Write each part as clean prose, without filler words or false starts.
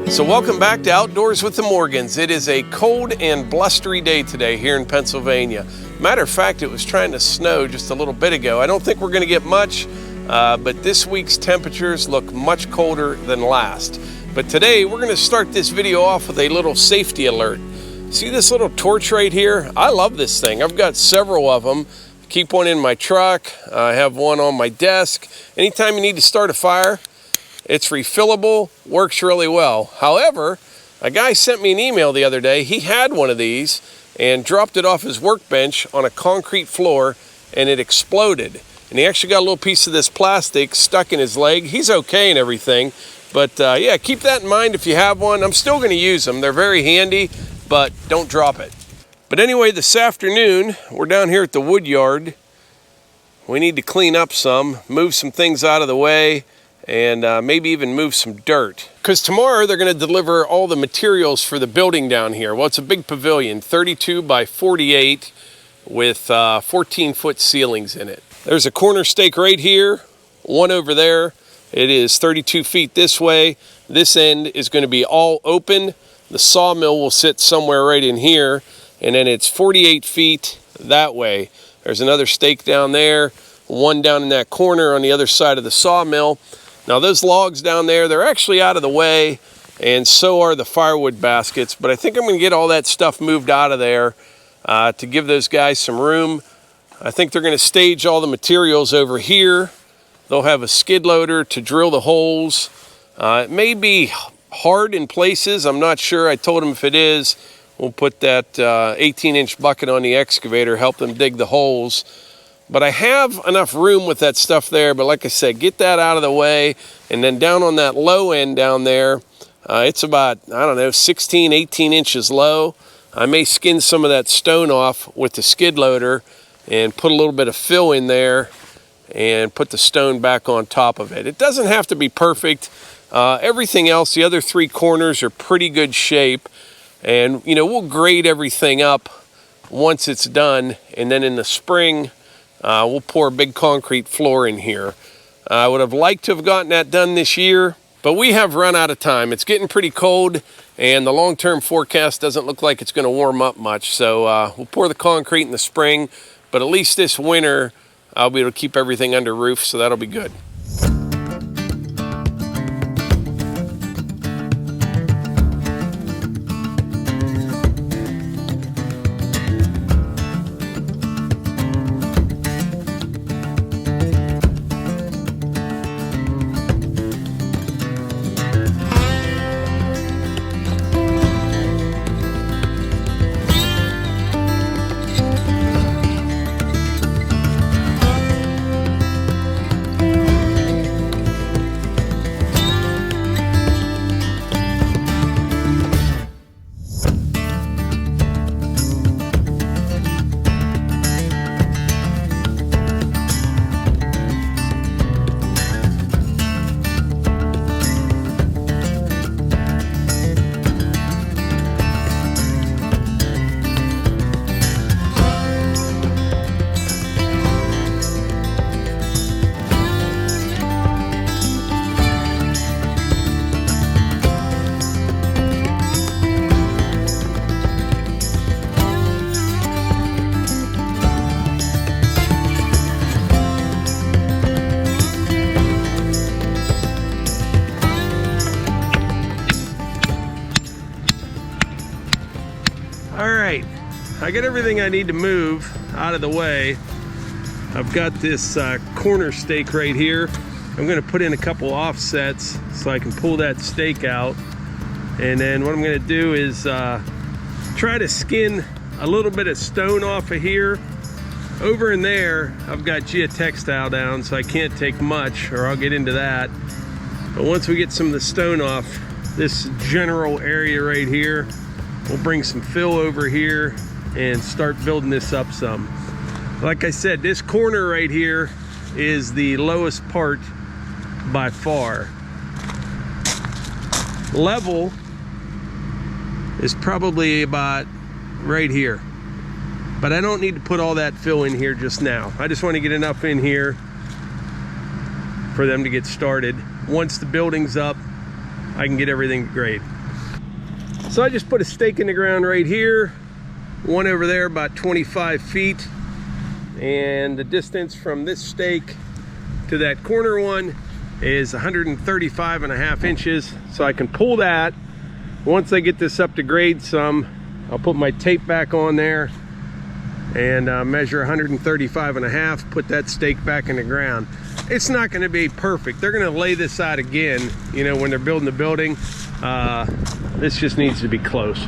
So welcome back to Outdoors with the Morgans. It is a cold and blustery day today here in Pennsylvania. Matter of fact, it was trying to snow just a little bit ago. I don't think we're going to get much, but this week's temperatures look much colder than last. But today we're going to start this video off with a little safety alert. See this little torch right here? I love this thing. I've got several of them. Keep one in my truck. I have one on my desk. Anytime you need to start a fire, it's refillable, works really well. However, a guy sent me an email the other day. He had one of these and dropped it off his workbench on a concrete floor and it exploded. And he actually got a little piece of this plastic stuck in his leg. He's okay and everything. But yeah, keep that in mind if you have one. I'm still gonna use them. They're very handy, but don't drop it. But anyway, this afternoon, we're down here at the wood yard. We need to clean up some, move some things out of the way, and maybe even move some dirt. Because tomorrow they're going to deliver all the materials for the building down here. Well, it's a big pavilion, 32 by 48 with 14-foot ceilings in it. There's a corner stake right here, one over there. It is 32 feet this way. This end is going to be all open. The sawmill will sit somewhere right in here, and then it's 48 feet that way. There's another stake down there, one down in that corner on the other side of the sawmill. Now those logs down there, they're actually out of the way, and so are the firewood baskets, but I think I'm gonna get all that stuff moved out of there to give those guys some room. I think they're gonna stage all the materials over here. They'll have a skid loader to drill the holes. It may be hard in places, I'm not sure. I told them if it is, we'll put that 18-inch bucket on the excavator, help them dig the holes. But I have enough room with that stuff there, but like I said, get that out of the way. And then down on that low end down there, it's about, I don't know, 16, 18 inches low. I may skin some of that stone off with the skid loader and put a little bit of fill in there and put the stone back on top of it. It doesn't have to be perfect. Everything else, the other three corners are pretty good shape. And, you know, we'll grade everything up once it's done. And then in the spring, we'll pour a big concrete floor in here. I would have liked to have gotten that done this year, but we have run out of time. It's getting pretty cold, and the long-term forecast doesn't look like it's going to warm up much. So we'll pour the concrete in the spring, but at least this winter, I'll be able to keep everything under roof, so that'll be good. I got everything I need to move out of the way. I've got this corner stake right here. I'm going to put in a couple offsets so I can pull that stake out. And then what I'm going to do is try to skin a little bit of stone off of here. Over in there, I've got geotextile down, so I can't take much, or I'll get into that. But once we get some of the stone off this general area right here, we'll bring some fill over here and start building this up some. Like I said, this corner right here is the lowest part by far. Level is probably about right here, but I don't need to put all that fill in here just now. I just want to get enough in here for them to get started. Once the building's up, I can get everything to grade. So I just put a stake in the ground right here, one over there about 25 feet, and the distance from this stake to that corner one is 135.5 inches. So I can pull that. Once I get this up to grade some, I'll put my tape back on there and measure 135.5, put that stake back in the ground. It's not going to be perfect. They're going to lay this out again, you know, when they're building the building. This just needs to be close.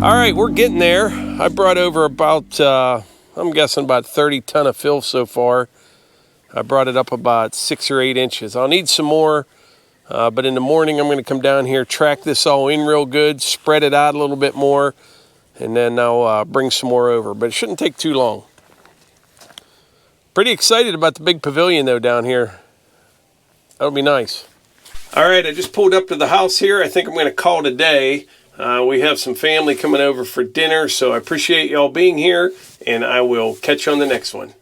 All right, we're getting there. I brought over about, I'm guessing about 30 ton of fill so far. I brought it up about 6 or 8 inches. I'll need some more, but in the morning I'm gonna come down here, track this all in real good, spread it out a little bit more, and then I'll bring some more over, but it shouldn't take too long. Pretty excited about the big pavilion though down here. That'll be nice. All right, I just pulled up to the house here. I think I'm gonna call it a day. We have some family coming over for dinner, so I appreciate y'all being here, and I will catch you on the next one.